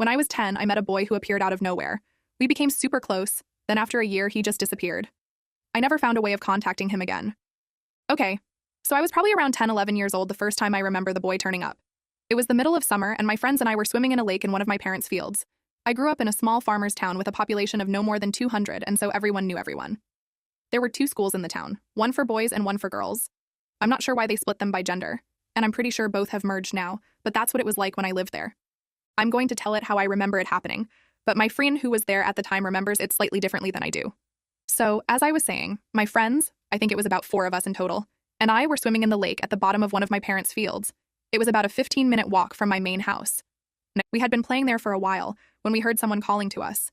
When I was 10, I met a boy who appeared out of nowhere. We became super close, then after a year, he just disappeared. I never found a way of contacting him again. Okay, so I was probably around 10, 11 years old the first time I remember the boy turning up. It was the middle of summer, and my friends and I were swimming in a lake in one of my parents' fields. I grew up in a small farmer's town with a population of no more than 200, and so everyone knew everyone. There were 2 schools in the town, one for boys and one for girls. I'm not sure why they split them by gender, and I'm pretty sure both have merged now, but that's what it was like when I lived there. I'm going to tell it how I remember it happening, but my friend who was there at the time remembers it slightly differently than I do. So, as I was saying, my friends, I think it was about 4 of us in total, and I were swimming in the lake at the bottom of one of my parents' fields. It was about a 15-minute walk from my main house. We had been playing there for a while when we heard someone calling to us.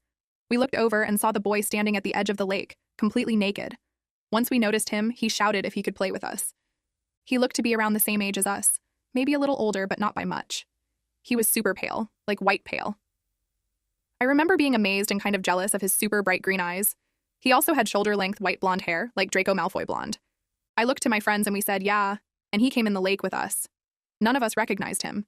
We looked over and saw the boy standing at the edge of the lake, completely naked. Once we noticed him, he shouted if he could play with us. He looked to be around the same age as us, maybe a little older, but not by much. He was super pale, like white pale. I remember being amazed and kind of jealous of his super bright green eyes. He also had shoulder-length white blonde hair, like Draco Malfoy blonde. I looked to my friends and we said, yeah, and he came in the lake with us. None of us recognized him,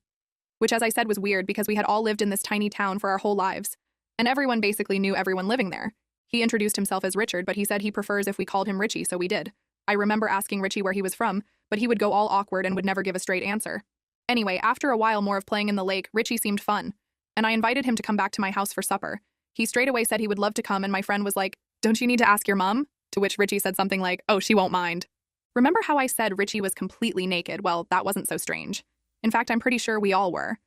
which as I said was weird because we had all lived in this tiny town for our whole lives, and everyone basically knew everyone living there. He introduced himself as Richard, but he said he prefers if we called him Richie, so we did. I remember asking Richie where he was from, but he would go all awkward and would never give a straight answer. Anyway, after a while more of playing in the lake, Richie seemed fun, and I invited him to come back to my house for supper. He straight away said he would love to come, and my friend was like, "Don't you need to ask your mom?" To which Richie said something like, "Oh, she won't mind." Remember how I said Richie was completely naked? Well, that wasn't so strange. In fact, I'm pretty sure we all were.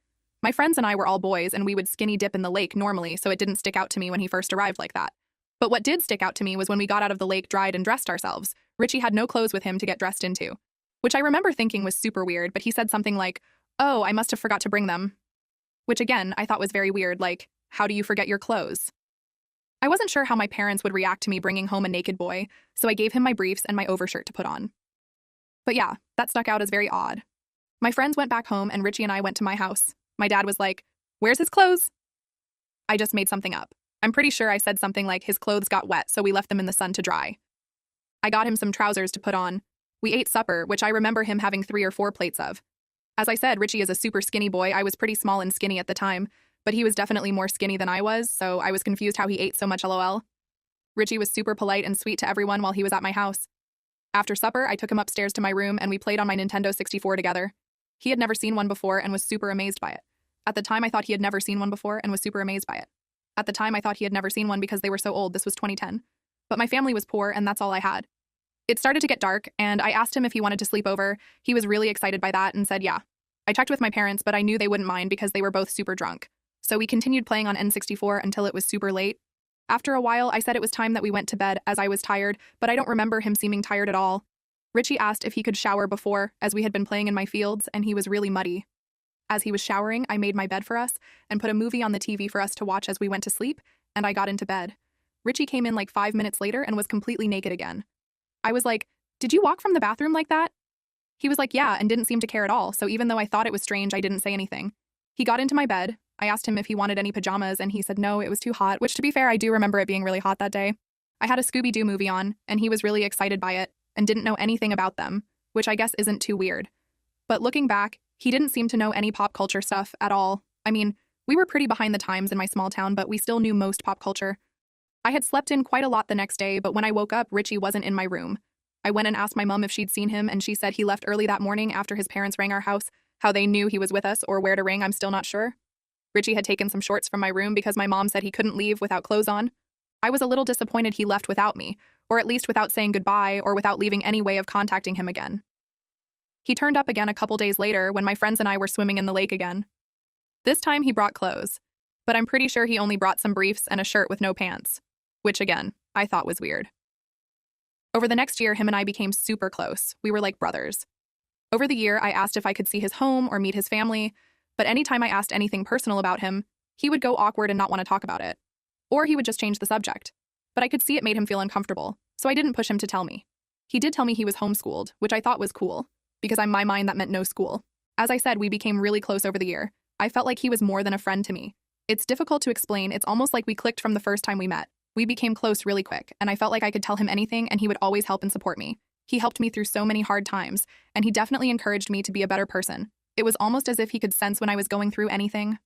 My friends and I were all boys, and we would skinny dip in the lake normally, so it didn't stick out to me when he first arrived like that. But what did stick out to me was when we got out of the lake, dried, and dressed ourselves. Richie had no clothes with him to get dressed into, which I remember thinking was super weird, but he said something like, "Oh, I must have forgot to bring them." Which again, I thought was very weird, like, how do you forget your clothes? I wasn't sure how my parents would react to me bringing home a naked boy, so I gave him my briefs and my overshirt to put on. But yeah, that stuck out as very odd. My friends went back home and Richie and I went to my house. My dad was like, "Where's his clothes?" I just made something up. I'm pretty sure I said something like his clothes got wet, so we left them in the sun to dry. I got him some trousers to put on. We ate supper, which I remember him having 3 or 4 plates of. As I said, Richie is a super skinny boy. I was pretty small and skinny at the time, but he was definitely more skinny than I was, so I was confused how he ate so much, lol. Richie was super polite and sweet to everyone while he was at my house. After supper, I took him upstairs to my room and we played on my Nintendo 64 together. He had never seen one before and was super amazed by it. At the time, I thought he had never seen one before and was super amazed by it. At the time, I thought he had never seen one because they were so old. This was 2010. But my family was poor and that's all I had. It started to get dark and I asked him if he wanted to sleep over. He was really excited by that and said yeah. I checked with my parents, but I knew they wouldn't mind because they were both super drunk. So we continued playing on N64 until it was super late. After a while, I said it was time that we went to bed as I was tired, but I don't remember him seeming tired at all. Richie asked if he could shower before, as we had been playing in my fields, and he was really muddy. As he was showering, I made my bed for us and put a movie on the TV for us to watch as we went to sleep, and I got into bed. Richie came in like 5 minutes later and was completely naked again. I was like, "Did you walk from the bathroom like that?" He was like, "Yeah," and didn't seem to care at all, so even though I thought it was strange, I didn't say anything. He got into my bed. I asked him if he wanted any pajamas, and he said no, it was too hot, which to be fair, I do remember it being really hot that day. I had a Scooby-Doo movie on, and he was really excited by it, and didn't know anything about them, which I guess isn't too weird. But looking back, he didn't seem to know any pop culture stuff at all. I mean, we were pretty behind the times in my small town, but we still knew most pop culture. I had slept in quite a lot the next day, but when I woke up, Richie wasn't in my room. I went and asked my mom if she'd seen him, and she said he left early that morning after his parents rang our house. How they knew he was with us or where to ring, I'm still not sure. Richie had taken some shorts from my room because my mom said he couldn't leave without clothes on. I was a little disappointed he left without me, or at least without saying goodbye or without leaving any way of contacting him again. He turned up again a couple days later when my friends and I were swimming in the lake again. This time he brought clothes, but I'm pretty sure he only brought some briefs and a shirt with no pants, which again, I thought was weird. Over the next year, him and I became super close. We were like brothers. Over the year, I asked if I could see his home or meet his family, but anytime I asked anything personal about him, he would go awkward and not want to talk about it. Or he would just change the subject. But I could see it made him feel uncomfortable, so I didn't push him to tell me. He did tell me he was homeschooled, which I thought was cool, because in my mind that meant no school. As I said, we became really close over the year. I felt like he was more than a friend to me. It's difficult to explain, it's almost like we clicked from the first time we met. We became close really quick, and I felt like I could tell him anything and he would always help and support me. He helped me through so many hard times, and he definitely encouraged me to be a better person. It was almost as if he could sense when I was going through anything.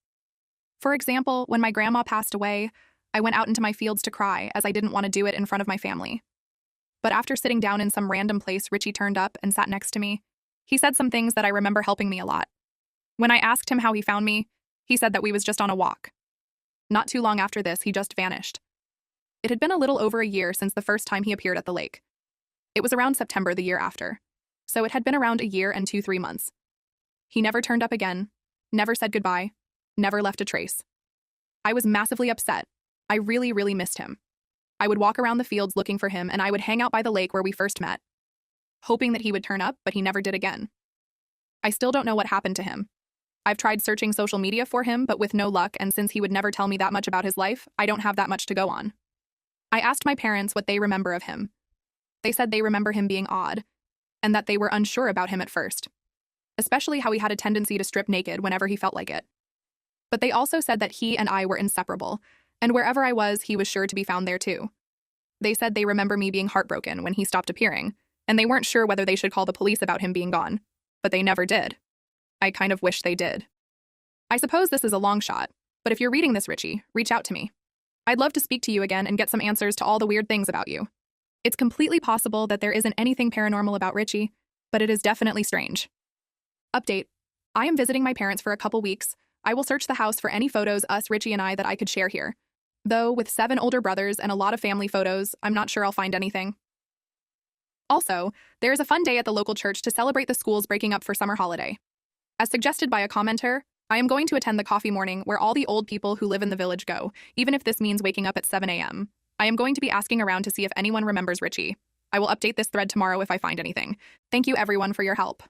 For example, when my grandma passed away, I went out into my fields to cry as I didn't want to do it in front of my family. But after sitting down in some random place, Richie turned up and sat next to me. He said some things that I remember helping me a lot. When I asked him how he found me, he said that we was just on a walk. Not too long after this, he just vanished. It had been a little over a year since the first time he appeared at the lake. It was around September the year after, so it had been around a year and 2-3 months. He never turned up again, never said goodbye, never left a trace. I was massively upset. I really, really missed him. I would walk around the fields looking for him, and I would hang out by the lake where we first met, hoping that he would turn up, but he never did again. I still don't know what happened to him. I've tried searching social media for him, but with no luck, and since he would never tell me that much about his life, I don't have that much to go on. I asked my parents what they remember of him. They said they remember him being odd, and that they were unsure about him at first, especially how he had a tendency to strip naked whenever he felt like it. But they also said that he and I were inseparable, and wherever I was, he was sure to be found there too. They said they remember me being heartbroken when he stopped appearing, and they weren't sure whether they should call the police about him being gone, but they never did. I kind of wish they did. I suppose this is a long shot, but if you're reading this, Richie, reach out to me. I'd love to speak to you again and get some answers to all the weird things about you. It's completely possible that there isn't anything paranormal about Richie, but it is definitely strange. Update. I am visiting my parents for a couple weeks. I will search the house for any photos us, Richie and I, that I could share here. Though, with 7 older brothers and a lot of family photos, I'm not sure I'll find anything. Also, there is a fun day at the local church to celebrate the school's breaking up for summer holiday. As suggested by a commenter, I am going to attend the coffee morning where all the old people who live in the village go, even if this means waking up at 7 a.m. I am going to be asking around to see if anyone remembers Richie. I will update this thread tomorrow if I find anything. Thank you everyone for your help.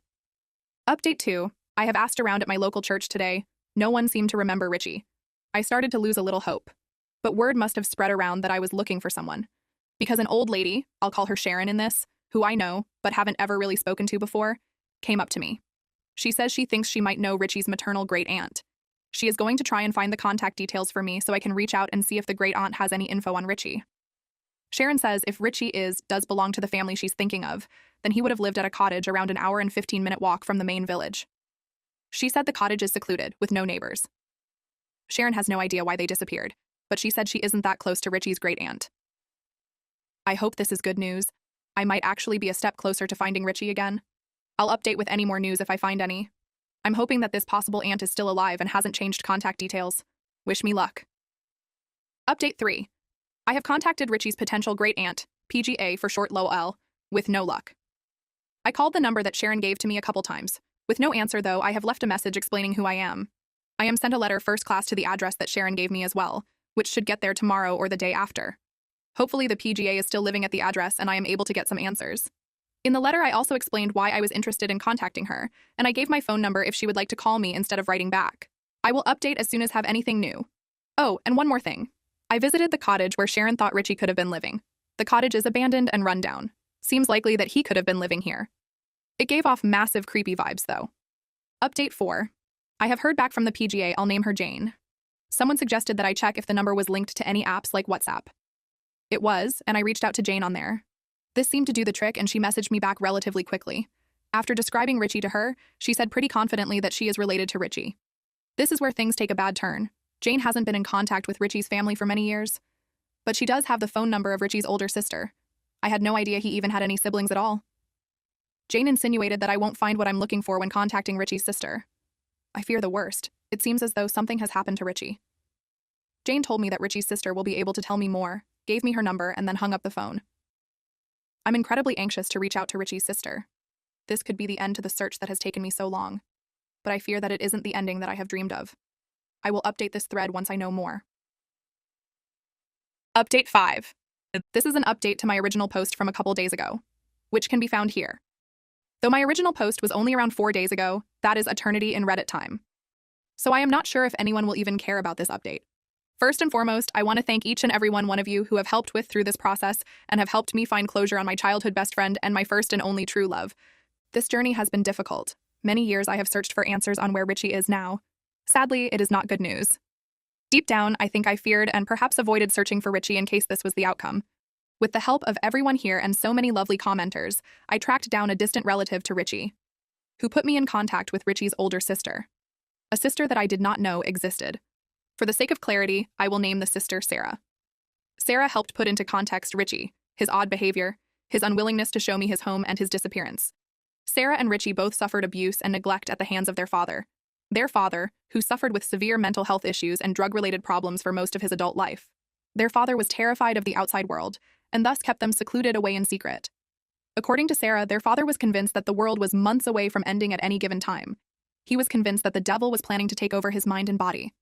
Update 2. I have asked around at my local church today. No one seemed to remember Richie. I started to lose a little hope. But word must have spread around that I was looking for someone. Because an old lady, I'll call her Sharon in this, who I know, but haven't ever really spoken to before, came up to me. She says she thinks she might know Richie's maternal great-aunt. She is going to try and find the contact details for me so I can reach out and see if the great-aunt has any info on Richie. Sharon says if Richie does belong to the family she's thinking of, then he would have lived at a cottage around an hour and 15-minute walk from the main village. She said the cottage is secluded, with no neighbors. Sharon has no idea why they disappeared, but she said she isn't that close to Richie's great-aunt. I hope this is good news. I might actually be a step closer to finding Richie again. I'll update with any more news if I find any. I'm hoping that this possible aunt is still alive and hasn't changed contact details. Wish me luck. Update 3. I have contacted Richie's potential great-aunt, PGA for short LOL, with no luck. I called the number that Sharon gave to me a couple times. With no answer, though, I have left a message explaining who I am. I am sent a letter first class to the address that Sharon gave me as well, which should get there tomorrow or the day after. Hopefully the PGA is still living at the address and I am able to get some answers. In the letter, I also explained why I was interested in contacting her, and I gave my phone number if she would like to call me instead of writing back. I will update as soon as have anything new. Oh, and one more thing. I visited the cottage where Sharon thought Richie could have been living. The cottage is abandoned and run down. Seems likely that he could have been living here. It gave off massive creepy vibes, though. Update 4. I have heard back from the PGA. I'll name her Jane. Someone suggested that I check if the number was linked to any apps like WhatsApp. It was, and I reached out to Jane on there. This seemed to do the trick, and she messaged me back relatively quickly. After describing Richie to her, she said pretty confidently that she is related to Richie. This is where things take a bad turn. Jane hasn't been in contact with Richie's family for many years, but she does have the phone number of Richie's older sister. I had no idea he even had any siblings at all. Jane insinuated that I won't find what I'm looking for when contacting Richie's sister. I fear the worst. It seems as though something has happened to Richie. Jane told me that Richie's sister will be able to tell me more, gave me her number, and then hung up the phone. I'm incredibly anxious to reach out to Richie's sister. This could be the end to the search that has taken me so long, but I fear that it isn't the ending that I have dreamed of. I will update this thread once I know more. Update 5. This is an update to my original post from a couple days ago, which can be found here. Though my original post was only around 4 days ago, that is eternity in Reddit time. So I am not sure if anyone will even care about this update. First and foremost, I want to thank each and every one of you who have helped through this process and have helped me find closure on my childhood best friend and my first and only true love. This journey has been difficult. Many years I have searched for answers on where Richie is now. Sadly, it is not good news. Deep down, I think I feared and perhaps avoided searching for Richie in case this was the outcome. With the help of everyone here and so many lovely commenters, I tracked down a distant relative to Richie, who put me in contact with Richie's older sister. A sister that I did not know existed. For the sake of clarity, I will name the sister Sarah. Sarah helped put into context Richie, his odd behavior, his unwillingness to show me his home, and his disappearance. Sarah and Richie both suffered abuse and neglect at the hands of their father. Their father, who suffered with severe mental health issues and drug-related problems for most of his adult life. Their father was terrified of the outside world, and thus kept them secluded away in secret. According to Sarah, their father was convinced that the world was months away from ending at any given time. He was convinced that the devil was planning to take over his mind and body,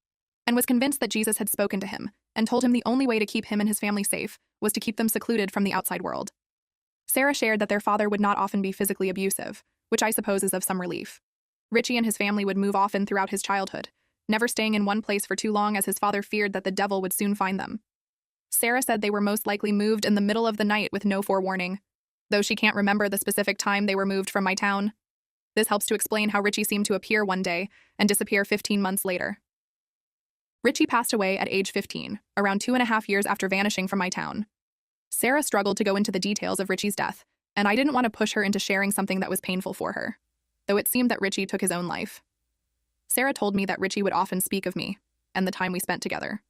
and was convinced that Jesus had spoken to him and told him the only way to keep him and his family safe was to keep them secluded from the outside world. Sarah shared that their father would not often be physically abusive, which I suppose is of some relief. Richie and his family would move often throughout his childhood, never staying in one place for too long as his father feared that the devil would soon find them. Sarah said they were most likely moved in the middle of the night with no forewarning, though she can't remember the specific time they were moved from my town. This helps to explain how Richie seemed to appear one day and disappear 15 months later. Richie passed away at age 15, around 2.5 years after vanishing from my town. Sarah struggled to go into the details of Richie's death, and I didn't want to push her into sharing something that was painful for her, though it seemed that Richie took his own life. Sarah told me that Richie would often speak of me and the time we spent together,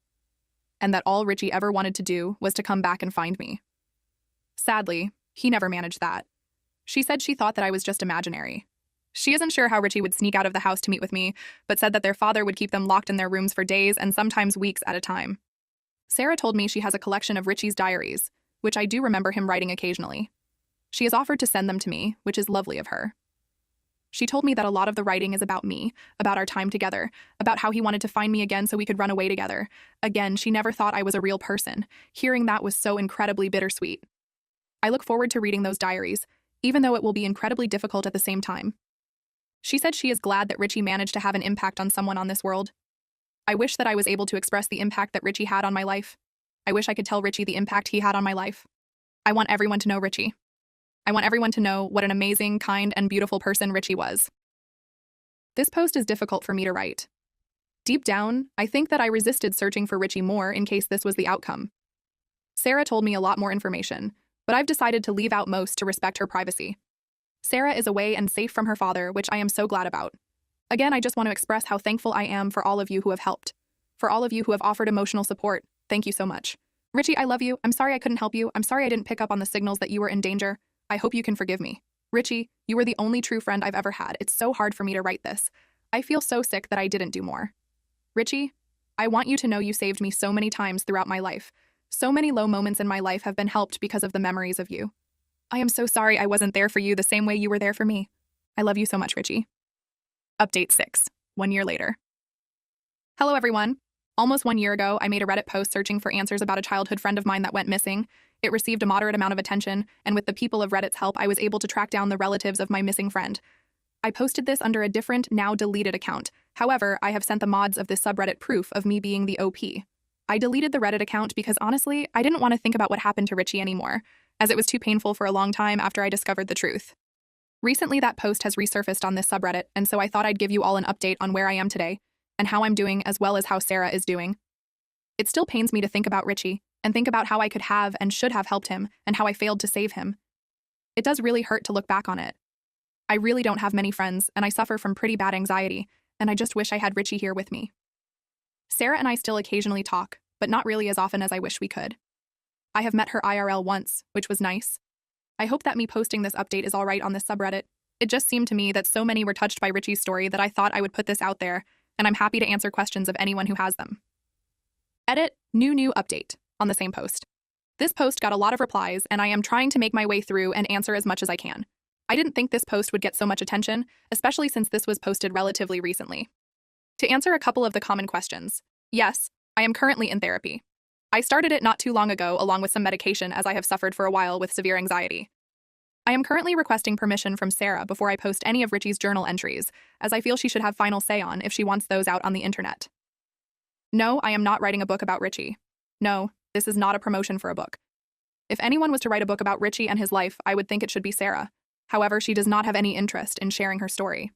and that all Richie ever wanted to do was to come back and find me. Sadly, he never managed that. She said she thought that I was just imaginary. She isn't sure how Richie would sneak out of the house to meet with me, but said that their father would keep them locked in their rooms for days and sometimes weeks at a time. Sarah told me she has a collection of Richie's diaries, which I do remember him writing occasionally. She has offered to send them to me, which is lovely of her. She told me that a lot of the writing is about me, about our time together, about how he wanted to find me again so we could run away together. Again, she never thought I was a real person. Hearing that was so incredibly bittersweet. I look forward to reading those diaries, even though it will be incredibly difficult at the same time. She said she is glad that Richie managed to have an impact on someone on this world. I wish that I was able to express the impact that Richie had on my life. I wish I could tell Richie the impact he had on my life. I want everyone to know Richie. I want everyone to know what an amazing, kind, and beautiful person Richie was. This post is difficult for me to write. Deep down, I think that I resisted searching for Richie more in case this was the outcome. Sarah told me a lot more information, but I've decided to leave out most to respect her privacy. Sarah is away and safe from her father, which I am so glad about. Again, I just want to express how thankful I am for all of you who have helped. For all of you who have offered emotional support, thank you so much. Richie, I love you. I'm sorry I couldn't help you. I'm sorry I didn't pick up on the signals that you were in danger. I hope you can forgive me. Richie, you were the only true friend I've ever had. It's so hard for me to write this. I feel so sick that I didn't do more. Richie, I want you to know you saved me so many times throughout my life. So many low moments in my life have been helped because of the memories of you. I am so sorry I wasn't there for you the same way you were there for me. I love you so much, Richie. Update 6, 1 year later. Hello, everyone. Almost 1 year ago, I made a Reddit post searching for answers about a childhood friend of mine that went missing. It received a moderate amount of attention, and with the people of Reddit's help, I was able to track down the relatives of my missing friend. I posted this under a different, now deleted account. However, I have sent the mods of this subreddit proof of me being the OP. I deleted the Reddit account because honestly, I didn't want to think about what happened to Richie anymore, as it was too painful for a long time after I discovered the truth. Recently, that post has resurfaced on this subreddit, and so I thought I'd give you all an update on where I am today, and how I'm doing as well as how Sarah is doing. It still pains me to think about Richie, and think about how I could have and should have helped him, and how I failed to save him. It does really hurt to look back on it. I really don't have many friends, and I suffer from pretty bad anxiety, and I just wish I had Richie here with me. Sarah and I still occasionally talk, but not really as often as I wish we could. I have met her IRL once, which was nice. I hope that me posting this update is all right on this subreddit. It just seemed to me that so many were touched by Richie's story that I thought I would put this out there, and I'm happy to answer questions of anyone who has them. Edit, new update, on the same post. This post got a lot of replies, and I am trying to make my way through and answer as much as I can. I didn't think this post would get so much attention, especially since this was posted relatively recently. To answer a couple of the common questions, yes, I am currently in therapy. I started it not too long ago along with some medication as I have suffered for a while with severe anxiety. I am currently requesting permission from Sarah before I post any of Richie's journal entries, as I feel she should have final say on if she wants those out on the internet. No, I am not writing a book about Richie. No, this is not a promotion for a book. If anyone was to write a book about Richie and his life, I would think it should be Sarah. However, she does not have any interest in sharing her story.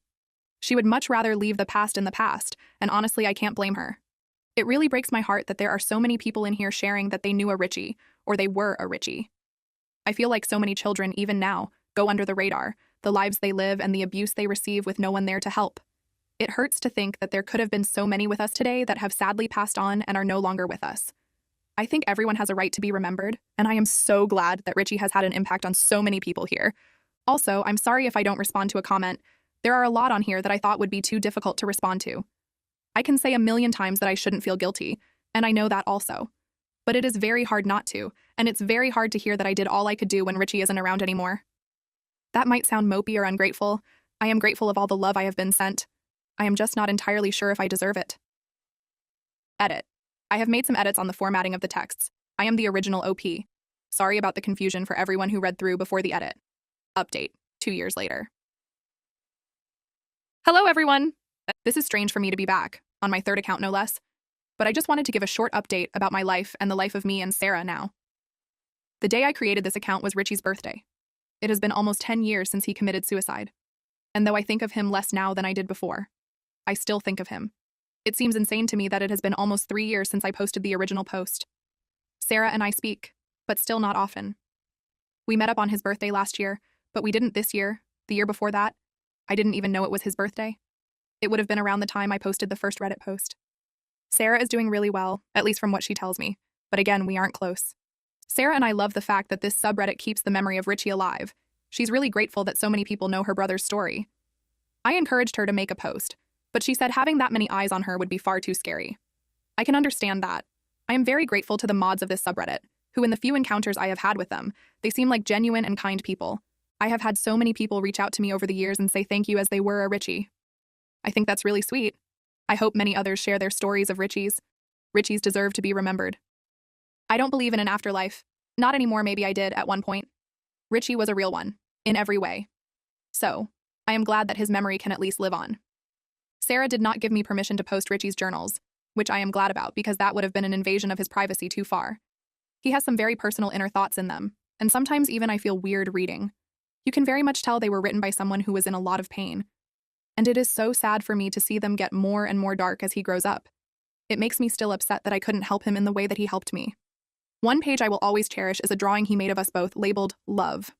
She would much rather leave the past in the past, and honestly, I can't blame her. It really breaks my heart that there are so many people in here sharing that they knew a Richie, or they were a Richie. I feel like so many children, even now, go under the radar, the lives they live and the abuse they receive with no one there to help. It hurts to think that there could have been so many with us today that have sadly passed on and are no longer with us. I think everyone has a right to be remembered, and I am so glad that Richie has had an impact on so many people here. Also, I'm sorry if I don't respond to a comment. There are a lot on here that I thought would be too difficult to respond to. I can say a million times that I shouldn't feel guilty, and I know that also. But it is very hard not to, and it's very hard to hear that I did all I could do when Richie isn't around anymore. That might sound mopey or ungrateful. I am grateful of all the love I have been sent. I am just not entirely sure if I deserve it. Edit. I have made some edits on the formatting of the texts. I am the original OP. Sorry about the confusion for everyone who read through before the edit. Update, 2 years later. Hello, everyone! This is strange for me to be back, on my third account no less, but I just wanted to give a short update about my life and the life of me and Sarah now. The day I created this account was Richie's birthday. It has been almost 10 years since he committed suicide. And though I think of him less now than I did before, I still think of him. It seems insane to me that it has been almost 3 years since I posted the original post. Sarah and I speak, but still not often. We met up on his birthday last year, but we didn't this year, the year before that. I didn't even know it was his birthday. It would have been around the time I posted the first Reddit post. Sarah is doing really well, at least from what she tells me, but again, we aren't close. Sarah and I love the fact that this subreddit keeps the memory of Richie alive. She's really grateful that so many people know her brother's story. I encouraged her to make a post, but she said having that many eyes on her would be far too scary. I can understand that. I am very grateful to the mods of this subreddit, who in the few encounters I have had with them, they seem like genuine and kind people. I have had so many people reach out to me over the years and say thank you as they were a Richie. I think that's really sweet. I hope many others share their stories of Richies. Richies deserve to be remembered. I don't believe in an afterlife. Not anymore, maybe I did at one point. Richie was a real one, in every way. So, I am glad that his memory can at least live on. Sarah did not give me permission to post Richie's journals, which I am glad about because that would have been an invasion of his privacy too far. He has some very personal inner thoughts in them, and sometimes even I feel weird reading. You can very much tell they were written by someone who was in a lot of pain. And it is so sad for me to see them get more and more dark as he grows up. It makes me still upset that I couldn't help him in the way that he helped me. One page I will always cherish is a drawing he made of us both labeled Love.